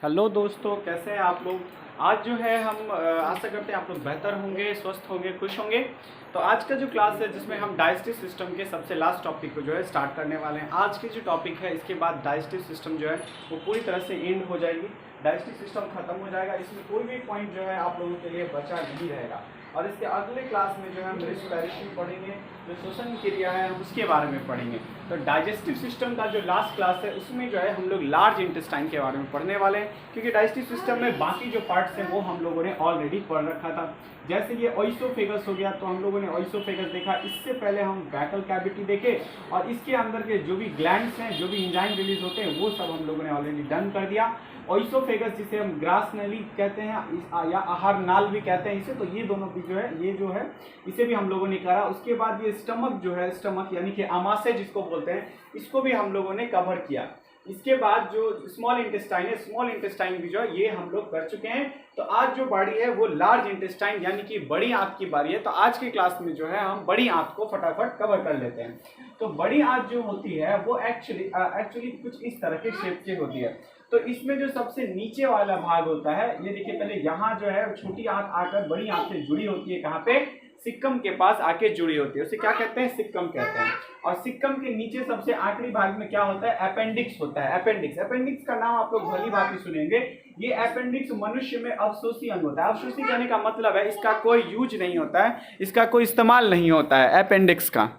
Hello दोस्तों, कैसे हैं आप लोग। आज जो है हम आशा करते हैं आप लोग बेहतर होंगे, स्वस्थ होंगे, खुश होंगे। तो आज का जो क्लास है जिसमें हम डाइजेस्टिव सिस्टम के सबसे लास्ट टॉपिक को जो है स्टार्ट करने वाले हैं। आज की जो टॉपिक है इसके बाद डाइजेस्टिव सिस्टम जो है वो पूरी तरह से एंड हो जाएगी, डाइजेस्टिव सिस्टम खत्म हो जाएगा। इसमें कोई भी पॉइंट जो है आप लोगों के लिए बचा नहीं रहेगा। और इसके अगले क्लास में जो है हम रेस्पिरेशन पढ़ेंगे, जो श्वसन क्रिया है हम उसके बारे में पढ़ेंगे। तो डाइजेस्टिव सिस्टम का जो लास्ट क्लास है उसमें जो है हम लोग लार्ज इंटेस्टाइन के बारे में पढ़ने वाले हैं, क्योंकि डाइजेस्टिव सिस्टम में बाकी जो पार्ट्स हैं वो हम लोगों ने ऑलरेडी पढ़ रखा था। जैसे ये ओइसोफेगस हो गया, तो हम लोगों ने ओइसोफेगस देखा। इससे पहले हम वैकल कैविटी देखे और इसके अंदर के जो भी ग्लैंड्स हैं, जो भी एंजाइम रिलीज होते हैं, वो सब हम लोगों ने ऑलरेडी डन कर दिया। ओइसोफेगस जिसे हम ग्रास नली कहते हैं या आहार नाल भी कहते हैं इसे, तो ये दोनों भी जो है, ये जो है इसे भी हम लोगों ने करा। उसके बाद ये स्टमक जो है, स्टमक यानी कि आमाशय जिसको बोलते हैं, इसको भी हम लोगों ने कवर किया। इसके बाद जो स्मॉल इंटेस्टाइन है, स्मॉल इंटेस्टाइन भी जो है ये हम लोग कर चुके हैं। तो आज जो बारी है वो लार्ज इंटेस्टाइन यानी कि बड़ी आंत की बारी है। तो आज की क्लास में जो है हम बड़ी आंत को फटाफट कवर कर लेते हैं। तो बड़ी आंत जो होती है वो एक्चुअली कुछ इस तरह के शेप की होती है। तो इसमें जो सबसे नीचे वाला भाग होता है, ये देखिए, पहले यहाँ जो है छोटी आंत आकर बड़ी आंत से जुड़ी होती है। कहाँ पे? सिक्कम के पास आके जुड़ी होती है, उसे क्या कहते हैं? सिक्कम कहते हैं। और सिक्कम के नीचे सबसे आखिरी भाग में क्या होता है? अपेंडिक्स होता है। अपेंडिक्स का नाम आप लोग भली बात ही सुनेंगे। ये अपेंडिक्स मनुष्य में अवशोषी अंग होता है। अवशोषी कहने का मतलब है इसका कोई यूज नहीं होता है, इसका कोई इस्तेमाल नहीं होता है। अपेंडिक्स का,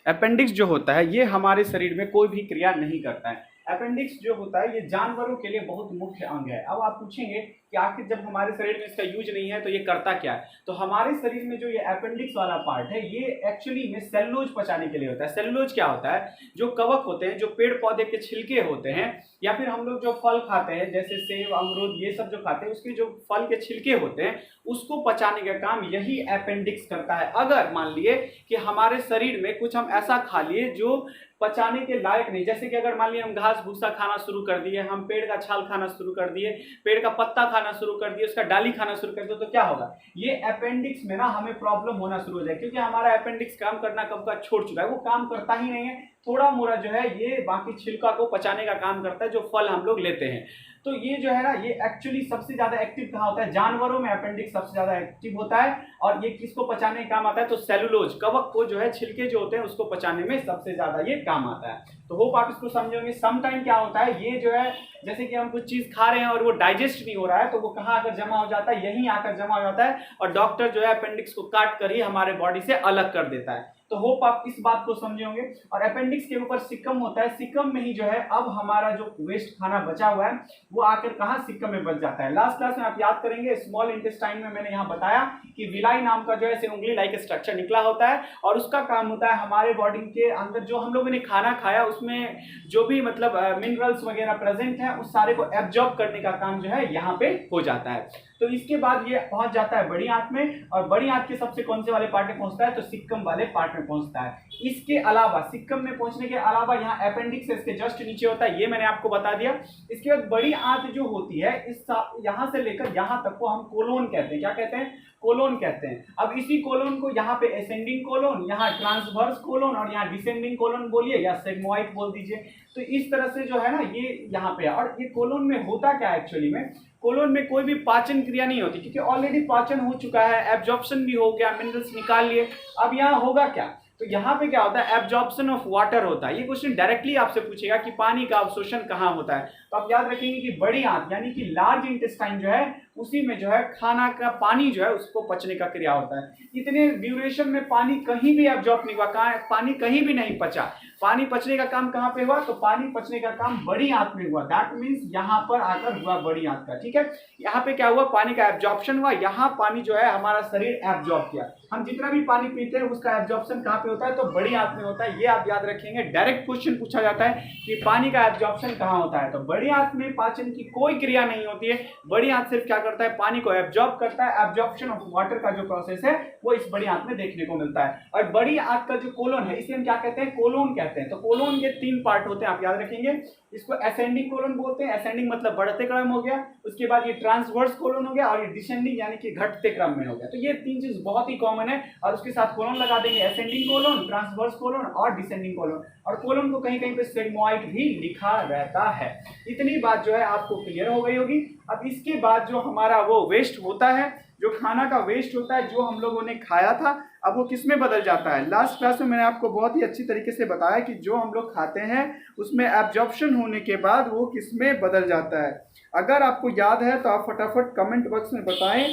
अपेंडिक्स जो होता है ये हमारे शरीर में कोई भी क्रिया नहीं करता है। अपेंडिक्स जो होता है ये जानवरों के लिए बहुत मुख्य अंग है। अब आप पूछेंगे कि आखिर जब हमारे शरीर में इसका यूज नहीं है तो ये करता क्या है? तो हमारे शरीर में जो ये अपेंडिक्स वाला पार्ट है ये एक्चुअली में सेलुलोज पचाने के लिए होता है। सेलुलोज क्या होता है? जो कवक होते हैं, जो पेड़ पौधे के छिलके होते हैं, या फिर हम लोग जो फल खाते हैं जैसे सेब, अमरूद, ये सब जो खाते हैं, उसके जो फल के छिलके होते हैं उसको पचाने का काम यही अपेंडिक्स करता है। अगर मान लिए कि हमारे शरीर में कुछ हम ऐसा खा लिए जो पचाने के लायक नहीं, जैसे कि अगर मान लिया हम घास भूसा खाना शुरू कर दिए, हम पेड़ का छाल खाना शुरू कर दिए, पेड़ का पत्ता खाना शुरू कर दिए, उसका डाली खाना शुरू कर दिए, तो क्या होगा? ये अपेंडिक्स में ना हमें प्रॉब्लम होना शुरू हो जाए, क्योंकि हमारा अपेंडिक्स काम करना कब का छोड़ चुका है, वो काम करता ही नहीं है। थोड़ा मोड़ा जो है ये बाकी छिलका को पचाने का काम करता है, जो फल हम लोग लेते हैं। तो ये जो है ना, ये एक्चुअली सबसे ज्यादा एक्टिव कहाँ होता है? जानवरों में अपेंडिक्स सबसे ज्यादा एक्टिव होता है। और ये किसको पचाने का काम आता है? तो सेलुलोज, कवक को जो है, छिलके जो होते हैं उसको पचाने में सबसे ज्यादा ये काम आता है। तो होप आप इसको समझोगे। सम टाइम क्या होता है, ये जो है जैसे कि हम कुछ चीज खा रहे हैं और वो डाइजेस्ट नहीं हो रहा है, तो वो कहाँ आकर जमा हो जाता है? यहीं आकर जमा हो जाता है, और डॉक्टर जो है अपेंडिक्स को काट कर ही हमारे बॉडी से अलग कर देता है। तो होप आप इस बात को समझे होंगे। और अपेंडिक्स के ऊपर सिक्कम होता है। सिक्कम में ही जो है अब हमारा जो वेस्ट खाना बचा हुआ है वो आकर कहाँ? सिक्कम में बच जाता है। लास्ट क्लास में आप याद करेंगे, स्मॉल इंटेस्टाइन में मैंने यहाँ बताया कि विलाई नाम का जो है उंगली लाइक स्ट्रक्चर निकला होता है, और उसका काम होता है हमारे बॉडी के अंदर जो हम लोगों ने खाना खाया उसमें जो भी मतलब मिनरल्स वगैरह प्रेजेंट है उस सारे को एब्जॉर्ब करने का काम जो है यहाँ पे हो जाता है। तो इसके बाद ये पहुंच जाता है बड़ी आंत में, और बड़ी आंत के सबसे कौन से वाले पार्ट में पहुंचता है? तो सिक्कम वाले पार्ट में पहुंचता है। इसके अलावा, सिक्कम में पहुंचने के अलावा यहाँ अपेंडिक्स इसके जस्ट नीचे होता है, ये मैंने आपको बता दिया। इसके बाद बड़ी आंत जो होती है, इस यहाँ से लेकर यहाँ तक को हम कोलोन कहते हैं। क्या कहते हैं? कोलोन कहते हैं। अब इसी कोलोन को यहाँ पे असेंडिंग कोलोन, यहाँ ट्रांसवर्स कोलोन, और यहाँ डिसेंडिंग कोलोन बोलिए या सिग्मोइड बोल दीजिए। तो इस तरह से जो है ना ये यहाँ पे है। और ये कोलोन में होता क्या है एक्चुअली में? कोलोन में कोई भी पाचन क्रिया नहीं होती, क्योंकि ऑलरेडी पाचन हो चुका है, एब्जॉर्प्शन भी हो गया, मिनरल्स निकाल लिए। अब यहाँ होगा क्या? तो यहाँ पे क्या होता है? एब्जॉर्प्शन ऑफ वाटर होता है। ये क्वेश्चन डायरेक्टली आपसे पूछेगा कि पानी का अवशोषण कहाँ होता है। तो आप याद रखेंगे कि बड़ी आंत यानी कि लार्ज इंटेस्टाइन जो है उसी में जो है खाना का पानी जो है उसको पचने का क्रिया होता है। इतने ड्यूरेशन में पानी कहीं भी एब्जॉर्ब नहीं हुआ, पानी कहीं भी नहीं पचा। पानी पचने का काम कहाँ पे हुआ? तो पानी पचने का काम बड़ी आंत में हुआ। दैट मीन्स यहाँ पर आकर हुआ बड़ी आंत का। ठीक है, यहाँ पे क्या हुआ? पानी का एब्जॉर्प्शन हुआ। यहाँ पानी जो है हमारा शरीर एब्जॉर्ब किया। हम जितना भी पानी पीते हैं उसका एब्जॉर्प्शन कहाँ पे होता है? तो बड़ी आंत में होता है। ये आप याद रखेंगे। डायरेक्ट क्वेश्चन पूछा जाता है कि पानी का एब्जॉर्प्शन कहाँ होता है, तो बड़ी आंत में पाचन की कोई क्रिया नहीं होती है। बड़ी आंत सिर्फ क्या करता है? पानी को एब्जॉर्ब करता है। एब्जॉर्प्शन ऑफ वाटर का जो प्रोसेस है वो इस बड़ी आंत में देखने को मिलता है। और बड़ी आंत का जो कोलोन है इसे हम क्या कहते हैं? कोलोन कहते हैं। कहते हैं। तो कोलोन के 3 पार्ट होते हैं, आप याद रखेंगे। इसको असेंडिंग कोलोन बोलते हैं, असेंडिंग मतलब बढ़ते क्रम हो गया, उसके बाद ये ट्रांसवर्स कोलोन हो गया, और ये डिसेंडिंग यानी कि घटते क्रम में हो गया। तो ये 3 चीज बहुत ही कॉमन है, और उसके साथ कोलोन लगा देंगे, असेंडिंग कोलोन, ट्रांसवर्स कोलोन और डिसेंडिंग कोलोन। और कोलोन को कहीं कहीं पे सिग्मोइड भी लिखा रहता है। इतनी बात जो है आपको क्लियर हो गई होगी। अब इसके बाद जो हमारा वो वेस्ट होता है, जो खाना का वेस्ट होता है, जो हम लोगों ने खाया था, अब वो किस में बदल जाता है। लास्ट क्लास में मैंने आपको बहुत ही अच्छी तरीके से बताया कि जो हम लोग खाते हैं उसमें एब्जॉर्प्शन होने के बाद वो किस में बदल जाता है। अगर आपको याद है तो आप फटाफट कमेंट बॉक्स में बताएं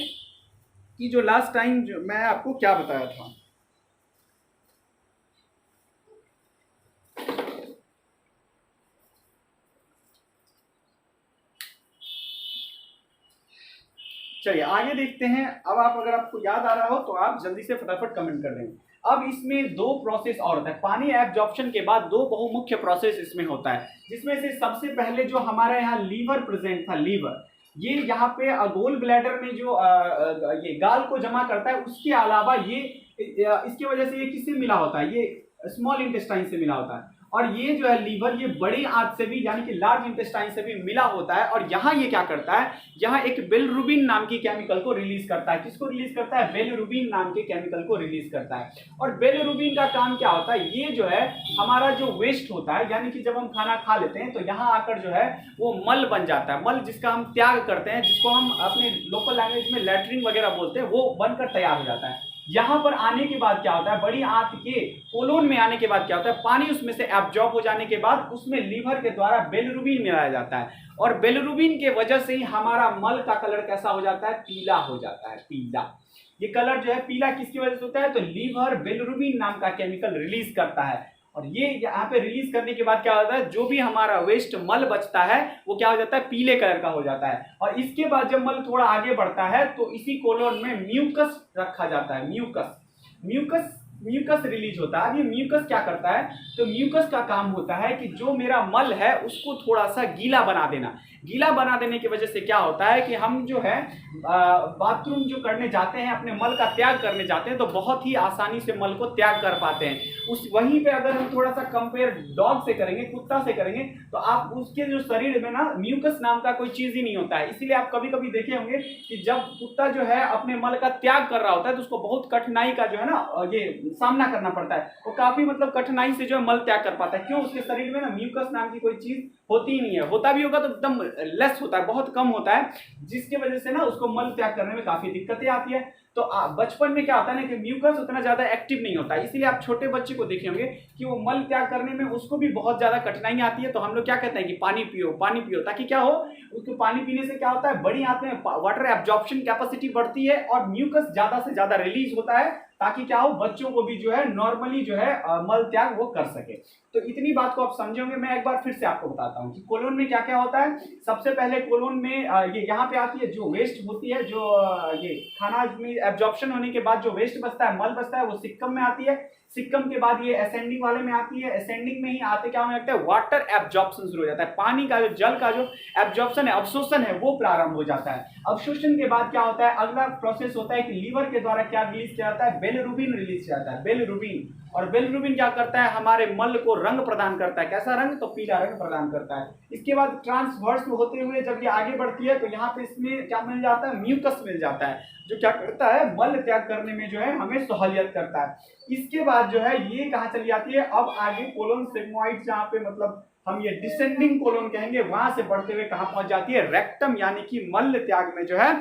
कि जो लास्ट टाइम जो मैं आपको क्या बताया था। चलिए आगे देखते हैं। अब आप अगर आपको याद आ रहा हो तो आप जल्दी से फटाफट कमेंट कर देंगे। अब इसमें 2 प्रोसेस और होता है। पानी एब्जॉर्प्शन के बाद 2 बहुमुख्य प्रोसेस इसमें होता है, जिसमें से सबसे पहले जो हमारे यहाँ लीवर प्रेजेंट था, लीवर ये यहाँ पे गोल ब्लैडर में जो ये गाल को जमा करता है, उसके अलावा ये इसकी वजह से ये किससे मिला होता है, ये स्मॉल इंटेस्टाइन से मिला होता है। और ये जो है लीवर, ये बड़ी आंत से भी यानी कि लार्ज इंटेस्टाइन से भी मिला होता है। और यहाँ ये क्या करता है, यहाँ एक बिलिरुबिन नाम की केमिकल को रिलीज करता है। किसको रिलीज करता है, बिलिरुबिन नाम के केमिकल को रिलीज करता है। और बिलिरुबिन का काम क्या होता है, ये जो है हमारा जो वेस्ट होता है, यानी कि जब हम खाना खा लेते हैं तो यहाँ आकर जो है वो मल बन जाता है। मल जिसका हम त्याग करते हैं, जिसको हम अपने लोकल लैंग्वेज में लैट्रिन वगैरह बोलते हैं, वो बनकर तैयार हो जाता है। यहां पर आने के बाद क्या होता है, बड़ी आंत के कोलोन में आने के बाद क्या होता है, पानी उसमें से एब्जॉर्ब हो जाने के बाद उसमें लीवर के द्वारा बिलिरुबिन मिलाया जाता है। और बिलिरुबिन के वजह से ही हमारा मल का कलर कैसा हो जाता है, पीला हो जाता है, पीला। ये कलर जो है पीला किसकी वजह से होता है, तो लीवर बिलिरुबिन नाम का केमिकल रिलीज करता है। और ये यहाँ पे रिलीज करने के बाद क्या होता है, जो भी हमारा वेस्ट मल बचता है वो क्या हो जाता है, पीले कलर का हो जाता है। और इसके बाद जब मल थोड़ा आगे बढ़ता है तो इसी कोलोन में म्यूकस रखा जाता है। म्यूकस रिलीज होता है। अब ये म्यूकस क्या करता है, तो म्यूकस का काम होता है कि जो मेरा मल है उसको थोड़ा सा गीला बना देना। गीला बना देने की वजह से क्या होता है कि हम जो है बाथरूम जो करने जाते हैं, अपने मल का त्याग करने जाते हैं, तो बहुत ही आसानी से मल को त्याग कर पाते हैं। उस वहीं पे अगर हम थोड़ा सा कंपेयर डॉग से करेंगे, कुत्ता से करेंगे, तो आप उसके जो शरीर में ना म्यूकस नाम का कोई चीज ही नहीं होता है। इसीलिए आप कभी कभी देखे होंगे कि जब कुत्ता जो है अपने मल का त्याग कर रहा होता है तो उसको बहुत कठिनाई का जो है ना ये सामना करना पड़ता है। वो काफी मतलब कठिनाई से जो है मल त्याग कर पाता है। क्यों, उसके शरीर में ना म्यूकस नाम की कोई चीज होती ही नहीं है। होता भी होगा तो एकदम लेस होता है, बहुत कम होता है, जिसकी वजह से ना उसको मल त्याग करने में काफी दिक्कतें आती है। तो बचपन में क्या होता है ना कि म्यूकस उतना ज्यादा एक्टिव नहीं होता है, इसीलिए आप छोटे बच्चे को देखे होंगे कि वो मल त्याग करने में उसको भी बहुत ज्यादा कठिनाई आती है। तो हम लोग क्या कहते हैं कि पानी पियो, पानी पियो, ताकि क्या हो, उसको पानी पीने से क्या होता है, बड़ी आंत में वाटर एब्जॉर्प्शन कैपेसिटी बढ़ती है और म्यूकस ज्यादा से ज्यादा रिलीज होता है, ताकि क्या हो, बच्चों को भी जो है नॉर्मली जो है मल त्याग वो कर सके। तो इतनी बात को आप समझोगे। मैं एक बार फिर से आपको बताता हूँ कि कोलोन में क्या क्या होता है। सबसे पहले कोलोन में ये यहाँ पे आती है जो वेस्ट होती है, जो ये खाना में एब्जॉर्प्शन होने के बाद जो वेस्ट बचता है, मल बचता है, वो सिक्कम में आती है। सिक्कम के बाद ये असेंडिंग वाले में आती है। असेंडिंग में ही आते क्या होने लगता है, वाटर एब्जॉर्प्शन शुरू हो जाता है। पानी का जो जल का जो एब्जॉर्प्शन है, अवशोषण है, वो प्रारंभ हो जाता है। अवशोषण के बाद क्या होता है, अगला प्रोसेस होता है कि लीवर के द्वारा क्या रिलीज किया जाता है, बिलिरुबिन रिलीज किया जाता है, बिलिरुबिन। और बिलिरुबिन क्या करता है, हमारे मल को रंग प्रदान करता है। कैसा रंग, तो पीला रंग प्रदान करता है। इसके बाद ट्रांसवर्स होते हुए जब ये आगे बढ़ती है तो यहाँ पे इसमें क्या मिल जाता है, म्यूकस मिल जाता है, जो क्या करता है, मल त्याग करने में जो है हमें सहूलियत करता है। इसके बाद जो है ये कहाँ चली जाती है, अब आगे कोलोन सिग्मोइड, जहाँ पे मतलब हम ये डिसेंडिंग कोलोन कहेंगे, वहां से बढ़ते हुए कहां पहुंच जाती है, रेक्टम, यानी कि मल त्याग में जो है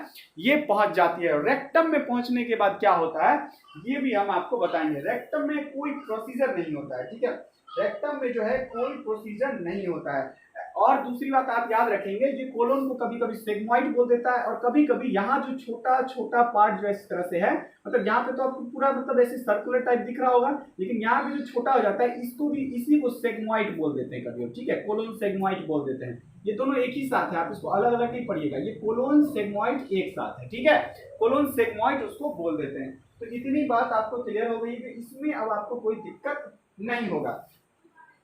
ये पहुंच जाती है। रेक्टम में पहुंचने के बाद क्या होता है, ये भी हम आपको बताएंगे। रेक्टम में कोई प्रोसीजर नहीं होता है, ठीक है, रेक्टम में जो है कोई प्रोसीजर नहीं होता है। और दूसरी बात आप याद रखेंगे, ये कोलोन को कभी कभी सिग्मोइड बोल देता है, और कभी कभी यहाँ जो छोटा छोटा पार्ट जो इस तरह से है, मतलब यहाँ पे तो आपको पूरा मतलब ऐसे सर्कुलर टाइप दिख रहा होगा, लेकिन यहाँ पे जो छोटा हो जाता है, इसको भी इसी को सेगमॉइड बोल देते हैं कभी, ठीक है, कोलोन सेगमॉइड बोल देते हैं। ये दोनों एक ही साथ है, आप इसको अलग अलग नहीं पढ़िएगा, ये कोलोन सेगमॉइड एक साथ है, ठीक है, कोलोन सेगमॉइड उसको बोल देते हैं। तो इतनी बात आपको क्लियर हो गई कि इसमें अब आपको कोई दिक्कत नहीं होगा।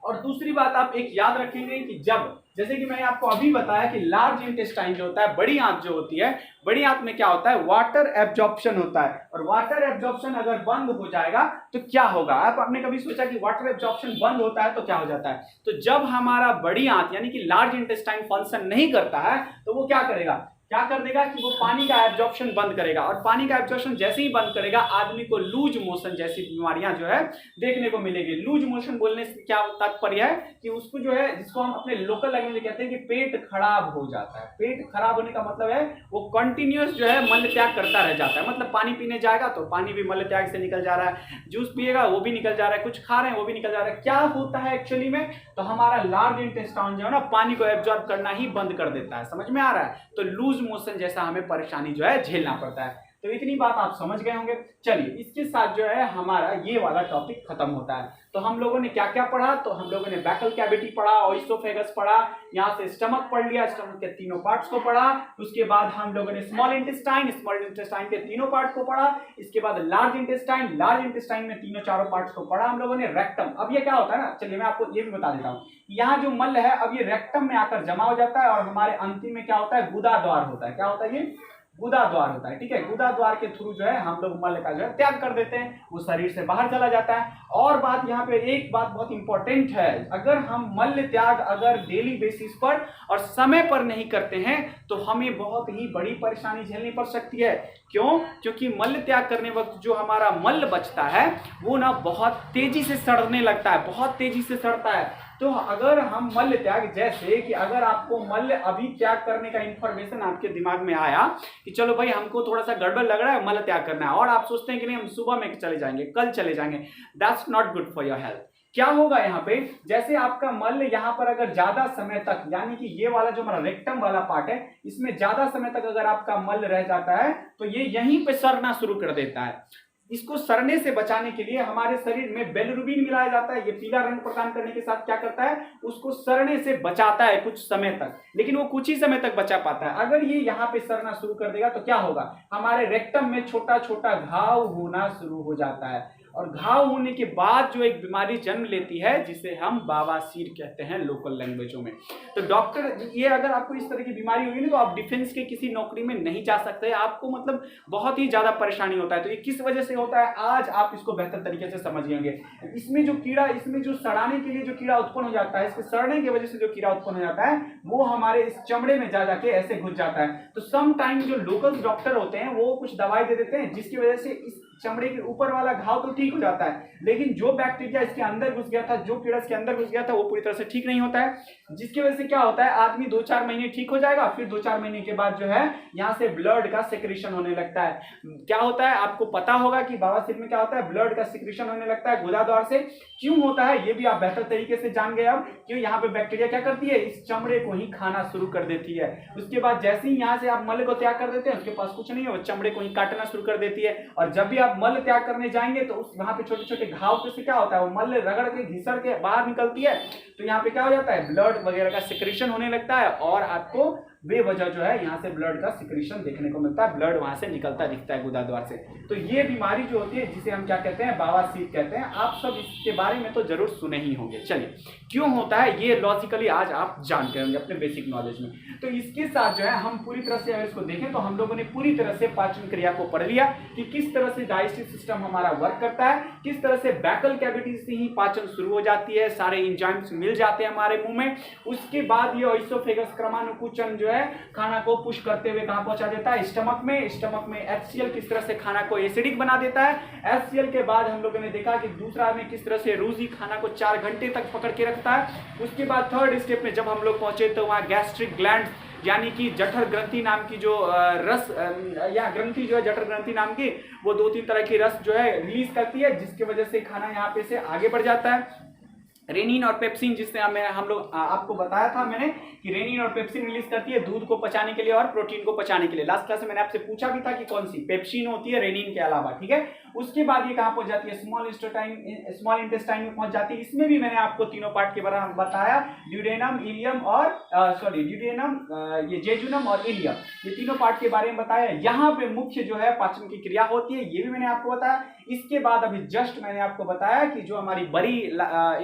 और दूसरी बात आप एक याद रखेंगे कि जब जैसे कि मैंने आपको अभी बताया कि लार्ज इंटेस्टाइन जो होता है, बड़ी आंत जो होती है, बड़ी आंत में क्या होता है, वाटर एब्जॉर्प्शन होता है। और वाटर एब्जॉर्प्शन अगर बंद हो जाएगा तो क्या होगा? आपने कभी सोचा कि वाटर एब्जॉर्प्शन बंद होता है तो क्या हो जाता है? तो जब हमारा बड़ी आंत यानी कि लार्ज इंटेस्टाइन फंक्शन नहीं करता है तो वो क्या करेगा, क्या कर देगा कि वो पानी का एब्जॉर्प्शन बंद करेगा। और पानी का एब्जॉर्प्शन जैसे ही बंद करेगा, आदमी को लूज मोशन जैसी बीमारियां जो है देखने को मिलेगी। लूज मोशन बोलने से क्या तात्पर्य है कि उसको जो है, जिसको हम अपने लोकल लैंग्वेज में कहते हैं कि पेट खराब हो जाता है। पेट खराब होने का मतलब है वो कंटिन्यूअस जो है मल त्याग करता रह जाता है। मतलब पानी पीने जाएगा तो पानी भी मल त्याग से निकल जा रहा है, जूस पिएगा वो भी निकल जा रहा है, कुछ खा रहे हैं वो भी निकल जा रहा है। क्या होता है एक्चुअली में? तो हमारा लार्ज इंटेस्टाइन जो है ना, पानी को एब्जॉर्ब करना ही बंद कर देता है। समझ में आ रहा है? तो लूज मोशन जैसा हमें परेशानी जो है झेलना पड़ता है। तो इतनी बात आप समझ गए होंगे। चलिए, इसके साथ जो है हमारा ये वाला टॉपिक खत्म होता है। तो हम लोगों ने क्या क्या पढ़ा? तो हम लोगों ने बैकल कैविटी पढ़ा, ओइसोफेगस पढ़ा, यहाँ से स्टमक पढ़ लिया, स्टमक के तीनों पार्ट्स को पढ़ा। उसके बाद हम लोगों ने स्मॉल इंटेस्टाइन के तीनों पार्ट को पढ़ा। इसके बाद लार्ज इंटेस्टाइन में तीनों चारों पार्ट्स को पढ़ा हम लोगों ने। रेक्टम, अब ये क्या होता है ना, चलिए मैं आपको ये भी बता देता हूँ। यहाँ जो मल है अब ये रेक्टम में आकर जमा हो जाता है और हमारे अंतिम में क्या होता है, गुदा द्वार होता है। क्या होता है? ये गुदा द्वार होता है। ठीक है, गुदा द्वार के थ्रू जो है हम लोग मल का जो है त्याग कर देते हैं, वो शरीर से बाहर चला जाता है। और बात यहाँ पे एक बात बहुत इंपॉर्टेंट है, अगर हम मल त्याग अगर डेली बेसिस पर और समय पर नहीं करते हैं तो हमें बहुत ही बड़ी परेशानी झेलनी पड़ सकती है। क्यों? क्योंकि मल त्याग करने वक्त जो हमारा मल बचता है वो ना बहुत तेजी से सड़ने लगता है, बहुत तेजी से सड़ता है। तो अगर हम मल त्याग, जैसे कि अगर आपको मल अभी त्याग करने का इंफॉर्मेशन आपके दिमाग में आया कि चलो भाई हमको थोड़ा सा गड़बड़ लग रहा है, मल त्याग करना है, और आप सोचते हैं कि नहीं हम सुबह में चले जाएंगे, कल चले जाएंगे, that's not good for your health. क्या होगा यहाँ पे, जैसे आपका मल यहाँ पर अगर ज्यादा समय तक, यानी कि ये वाला जो हमारा रेक्टम वाला पार्ट है, इसमें ज्यादा समय तक अगर आपका मल रह जाता है तो ये यहीं पे सड़ना शुरू कर देता है। इसको सड़ने से बचाने के लिए हमारे शरीर में बिलिरुबिन मिलाया जाता है। ये पीला रंग प्रदान करने के साथ क्या करता है, उसको सड़ने से बचाता है कुछ समय तक, लेकिन वो कुछ ही समय तक बचा पाता है। अगर ये यहाँ पे सड़ना शुरू कर देगा तो क्या होगा, हमारे रेक्टम में छोटा छोटा घाव होना शुरू हो जाता है। और घाव होने के बाद जो एक बीमारी जन्म लेती है जिसे हम बवासीर कहते हैं लोकल लैंग्वेजों में। तो डॉक्टर, ये अगर आपको इस तरह की बीमारी हुई ना तो आप डिफेंस के किसी नौकरी में नहीं जा सकते, आपको मतलब बहुत ही ज्यादा परेशानी होता है। तो ये किस वजह से होता है आज आप इसको बेहतर तरीके से समझिएंगे। इसमें जो कीड़ा, इसमें जो सड़ाने के लिए जो कीड़ा उत्पन्न हो जाता है, इसके सड़ने की वजह से जो कीड़ा उत्पन्न हो जाता है वो हमारे इस चमड़े में जा जाके ऐसे घुस जाता है। तो सम टाइम जो लोकल डॉक्टर होते हैं वो कुछ दवाई दे देते हैं जिसकी वजह से इस चमड़े के ऊपर वाला घाव तो ठीक हो जाता है, लेकिन जो बैक्टीरिया इसके अंदर घुस गया था, जो कीड़ा इसके अंदर घुस गया था, वो पूरी तरह से ठीक नहीं होता है। जिसकी वजह से क्या होता है, आदमी 2-4 महीने ठीक हो जाएगा, फिर 2-4 महीने के बाद जो है यहाँ से ब्लड का सिक्रीशन होने लगता है। क्या होता है आपको पता होगा कि बवासीर में क्या होता है, ब्लड का सिक्रीशन होने लगता है गुदा द्वार से। क्यों होता है ये भी आप बेहतर तरीके से जान गए अब, क्यों यहाँ पे बैक्टीरिया क्या करती है, इस चमड़े को ही खाना शुरू कर देती है। उसके बाद जैसे ही यहाँ से आप मल को त्याग कर देते हैं, उसके पास कुछ नहीं है, वो चमड़े को ही काटना शुरू कर देती है। और जब भी आप मल त्याग करने जाएंगे तो उस वहां पे छोटे छोटे घाव से क्या होता है, वो मल रगड़ के घिसड़ के बाहर निकलती है। तो यहाँ पे क्या हो जाता है, ब्लड वगैरह का सिक्रीशन होने लगता है और आपको बेवजह जो है यहाँ से ब्लड का सिक्रीशन देखने को मिलता है, ब्लड वहां से निकलता दिखता है गुदा द्वार से। तो ये बीमारी जो होती है जिसे हम क्या कहते हैं, बवासीर कहते हैं। आप सब इसके बारे में तो जरूर सुने ही होंगे। चलिए, क्यों होता है ये लॉजिकली आज आप जानते होंगे अपने बेसिक नॉलेज में। तो इसके साथ जो है हम पूरी तरह से अगर इसको देखें तो हम लोगों ने पूरी तरह से पाचन क्रिया को पढ़ लिया कि किस तरह से डाइजेस्टिव सिस्टम हमारा वर्क करता है, किस तरह से बैकल कैविटी से ही पाचन शुरू हो जाती है, सारे एंजाइम्स मिल जाते हैं हमारे मुंह में। उसके बाद ये ओइसोफेगस क्रमानुकुचन जो है खाना को पुश करते हुए कहां पहुंचा देता है, स्टमक में। स्टमक में HCl किस तरह से खाना को एसिडिक बना देता है। HCl के बाद हम लोगों ने देखा कि दूसरा में किस तरह से रूजी खाना को 4 घंटे तक पकड़ के रखता है। उसके बाद थर्ड स्टेप में जब हम लोग पहुंचे तो वहां गैस्ट्रिक ग्लैंड यानी कि जठर ग्रंथि नाम की जो रस या ग्रंथि जो है जठर ग्रंथि नाम की, वो 2-3 तरह की रस जो है रिलीज करती है, जिसकी वजह से खाना यहाँ पे से आगे बढ़ जाता है। रेनिन और पेप्सिन, जिससे हम लोग आपको बताया था मैंने कि रेनिन और पेप्सिन रिलीज करती है दूध को पचाने के लिए और प्रोटीन को पचाने के लिए। लास्ट क्लास में मैंने आपसे पूछा भी था कि कौन सी, पेप्सिन होती है रेनिन के अलावा। ठीक है, उसके बाद ये कहां पहुंच जाती है, स्मॉल इंटेस्टाइन में पहुंच जाती है। इसमें भी मैंने आपको तीनों पार्ट के बारे में बताया, ड्यूडेनम, इलियम और ये जेजुनम और इलियम, ये तीनों पार्ट के बारे में बताया। यहाँ पे मुख्य जो है पाचन की क्रिया होती है, ये भी मैंने आपको बताया। इसके बाद अभी जस्ट मैंने आपको बताया कि जो हमारी बड़ी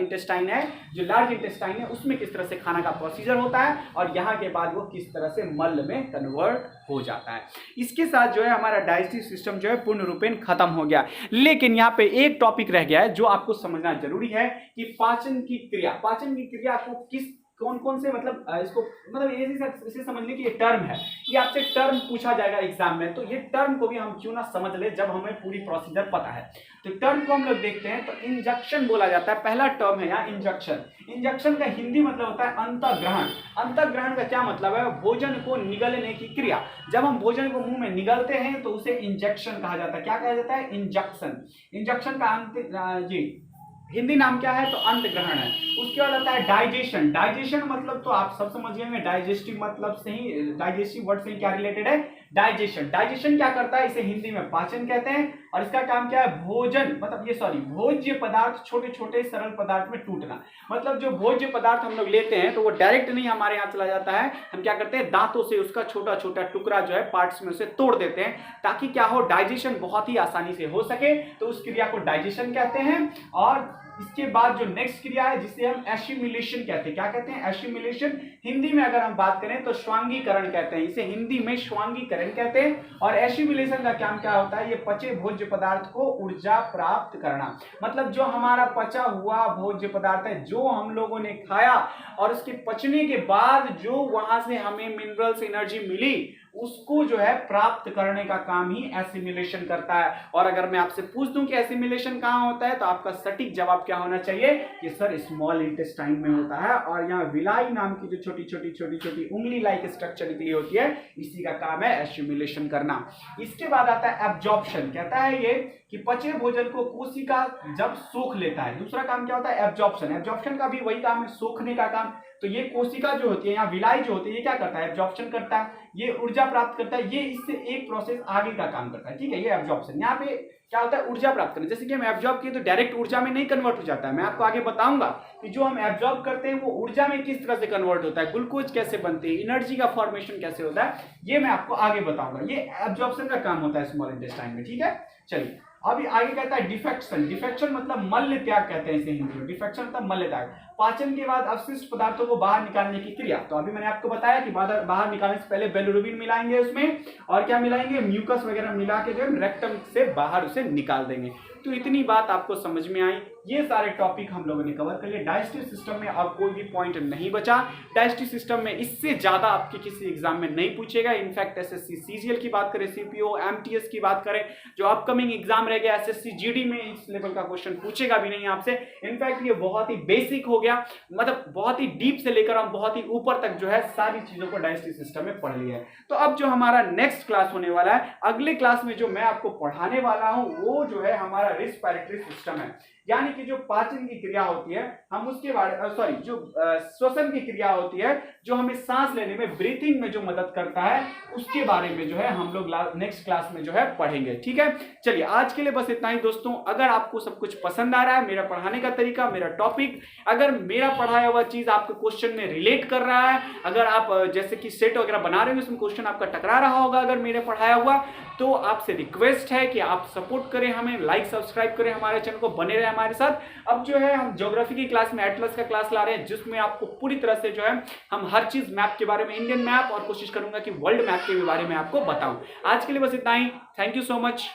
इंटेस्टाइन है, जो लार्ज इंटेस्टाइन है, उसमें किस तरह से खाना का प्रोसीजर होता है और यहाँ के बाद वो किस तरह से मल में कन्वर्ट हो जाता है। इसके साथ जो है हमारा डाइजेस्टिव सिस्टम जो है पूर्ण रूपेण खत्म हो गया। लेकिन यहाँ पे एक टॉपिक रह गया है जो आपको समझना जरूरी है कि पाचन की क्रिया को किस कौन कौन से मतलब इसको मतलब इसे समझने की ये टर्म है, ये आपसे टर्म पूछा जाएगा एग्जाम में, तो ये टर्म को भी हम क्यों ना समझ ले जब हमें पूरी प्रोसीजर पता है। तो टर्म को हम लोग देखते हैं, तो इंजेक्शन बोला जाता है, पहला टर्म है यहाँ इंजेक्शन। इंजेक्शन का हिंदी मतलब होता है अंतःग्रहण। अंतःग्रहण का क्या मतलब है? भोजन को निगलने की क्रिया। जब हम भोजन को मुंह में निगलते हैं तो उसे इंजेक्शन कहा जाता है। क्या कहा जाता है? इंजेक्शन। इंजेक्शन का हिंदी नाम क्या है? तो अंत ग्रहण है। उसके बाद आता है डाइजेशन। डाइजेशन मतलब तो आप सब समझ गए, डाइजेस्टिव मतलब से ही, डाइजेस्टिव वर्ड से ही क्या रिलेटेड है? डाइजेशन। डाइजेशन क्या करता है? इसे हिंदी में पाचन कहते हैं और इसका काम क्या है? भोजन मतलब भोज्य पदार्थ छोटे छोटे सरल पदार्थ में टूटना। मतलब जो भोज्य पदार्थ हम लोग लेते हैं तो वो डायरेक्ट नहीं हमारे यहाँ चला जाता है, हम क्या करते हैं? दांतों से उसका छोटा छोटा टुकड़ा जो है पार्ट्स में उसे तोड़ देते हैं ताकि क्या हो? डाइजेशन बहुत ही आसानी से हो सके, तो उस क्रिया को डाइजेशन कहते हैं। और इसके बाद जो नेक्स्ट क्रिया है जिसे हम एसिमिलेशन कहते हैं। क्या कहते हैं? एसिमिलेशन। हिंदी में अगर हम बात करें तो स्वांगीकरण कहते हैं, इसे हिंदी में स्वांगीकरण कहते हैं। और एसिमिलेशन का काम क्या होता है? ये पचे भोज्य पदार्थ को ऊर्जा प्राप्त करना। मतलब जो हमारा पचा हुआ भोज्य पदार्थ है, जो हम लोगों ने खाया और उसके पचने के बाद जो वहां से हमें मिनरल्स एनर्जी मिली, उसको जो है प्राप्त करने का काम ही एसिमिलेशन करता है। और अगर मैं आपसे पूछ दूं कि एसिमिलेशन कहां होता है, तो आपका सटीक जवाब क्या होना चाहिए? कि सर स्मॉल इंटेस्टाइन में होता है। और यहाँ विलाई नाम की जो छोटी छोटी उंगली लाइक स्ट्रक्चर निकली होती है, इसी का काम है एसिमिलेशन करना। इसके बाद आता है एब्जॉर्प्शन। कहता है ये कि पचे भोजन को कोशिका जब सोख लेता है। दूसरा काम क्या होता है? एब्जॉर्प्शन। एब्जॉर्प्शन का भी वही काम है, सोखने का काम। तो ये कोशिका जो होती है, यहाँ विलाई जो होती है, ये क्या करता है? एब्जॉर्प्शन करता है, ये ऊर्जा प्राप्त करता है, ये इससे एक प्रोसेस आगे का काम करता है। ठीक है, ये एब्जॉर्प्शन। यहाँ पे क्या होता है? ऊर्जा प्राप्त करना। जैसे कि हम एब्जॉर्ब किए तो डायरेक्ट ऊर्जा में नहीं कन्वर्ट हो जाता है। मैं आपको आगे बताऊंगा कि जो हम एब्जॉर्ब करते हैं वो ऊर्जा में किस तरह से कन्वर्ट होता है, ग्लूकोज कैसे बनते हैं, एनर्जी का फॉर्मेशन कैसे होता है, ये मैं आपको आगे बताऊंगा। ये एब्जॉर्प्शन का काम होता है स्मॉल इंटेस्टाइन में। ठीक है, चलिए अभी आगे कहता है डिफेक्शन। डिफेक्शन मतलब मल्ल त्याग कहते हैं इसे हिंदी में। डिफेक्शन मतलब मल्ल त्याग। पाचन के बाद अवशिष्ट पदार्थों को बाहर निकालने की क्रिया। तो अभी मैंने आपको बताया कि बाहर निकालने से पहले बिलिरुबिन मिलाएंगे उसमें, और क्या मिलाएंगे? म्यूकस वगैरह मिला के जो है रेक्टम से बाहर उसे निकाल देंगे। तो इतनी बात आपको समझ में आई। ये सारे टॉपिक हम लोगों ने कवर कर लिए। डाइजेस्टिव सिस्टम में अब कोई भी पॉइंट नहीं बचा। डाइजेस्टिव सिस्टम में इससे ज्यादा आपके किसी एग्जाम में नहीं पूछेगा। इनफैक्ट एसएससी सीजीएल की बात करें, सीपीओ एमटीएस की बात करें, जो अपकमिंग एग्जाम रह गया एसएससी जीडी में, इस लेवल का क्वेश्चन पूछेगा भी नहीं आपसे। इनफैक्ट ये बहुत ही बेसिक हो गया, मतलब बहुत ही डीप से लेकर हम बहुत ही ऊपर तक जो है सारी चीजों को डाइजेस्टिव सिस्टम में पढ़ लिया है। तो अब जो हमारा नेक्स्ट क्लास होने वाला है, अगले क्लास में जो मैं आपको पढ़ाने वाला हूं, वो जो है हमारा रेस्पिरेटरी सिस्टम है। यानी कि जो पाचन की क्रिया होती है, हम उसके बारे जो श्वसन की क्रिया होती है, जो हमें सांस लेने में, ब्रीथिंग में जो मदद करता है, उसके बारे में जो है हम लोग नेक्स्ट क्लास में जो है पढ़ेंगे। ठीक है, चलिए आज के लिए बस इतना ही दोस्तों। अगर आपको सब कुछ पसंद आ रहा है, मेरा पढ़ाने का तरीका, मेरा टॉपिक, अगर मेरा पढ़ाया हुआ चीज आपके क्वेश्चन में रिलेट कर रहा है, अगर आप जैसे कि सेट वगैरह बना रहे हो, उसमें क्वेश्चन आपका टकरा रहा होगा अगर मेरे पढ़ाया हुआ, तो आपसे रिक्वेस्ट है कि आप सपोर्ट करें हमें, लाइक सब्सक्राइब करें हमारे चैनल को, बने रहे हमारे साथ। अब जो है हम ज्योग्राफी की क्लास में एटलस का क्लास ला रहे हैं, जिसमें आपको पूरी तरह से जो है हम हर चीज मैप के बारे में, इंडियन मैप, और कोशिश करूंगा कि वर्ल्ड मैप के बारे में आपको बताऊं। आज के लिए बस इतना ही। Thank you so much.